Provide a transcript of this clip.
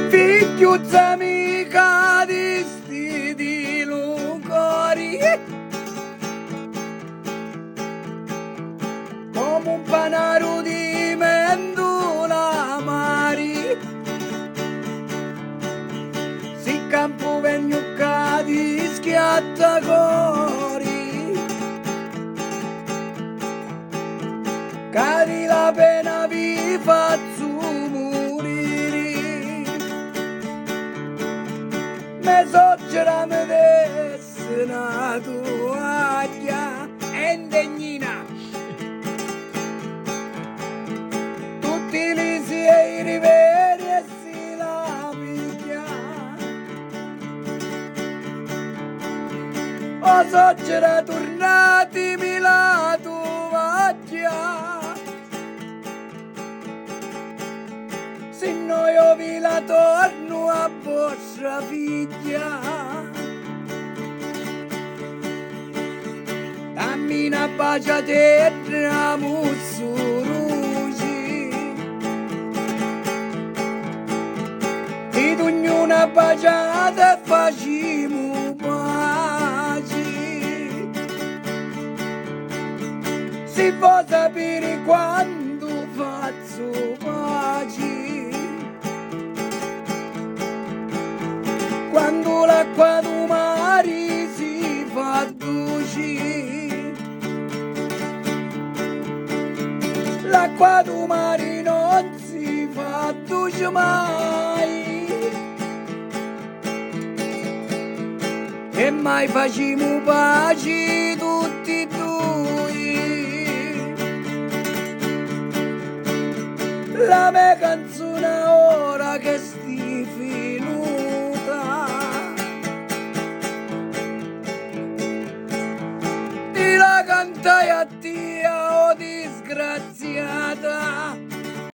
Figliuzza mica di sti di lucori, come un panaro di mendula mari, si campo vegnucca di schiattacori, cadi la pena vi faccio me soggera me desse na tua aglia e indegnina tutti li si e i riveri e si la piglia o soggera tornatimi la tua aglia se noi io vi la torno a vostra figlia. Dammi una bacia terra mussuruci, ti dugno una baciata e facciamo pace. Si può sapere quando faccio pace, quando l'acqua del mare si fa dolce, l'acqua del mare non si fa dolce mai, e mai facciamo pace tutti e due. La mia canzone ora che sti finuta ti la cantai a te, oh disgraziata.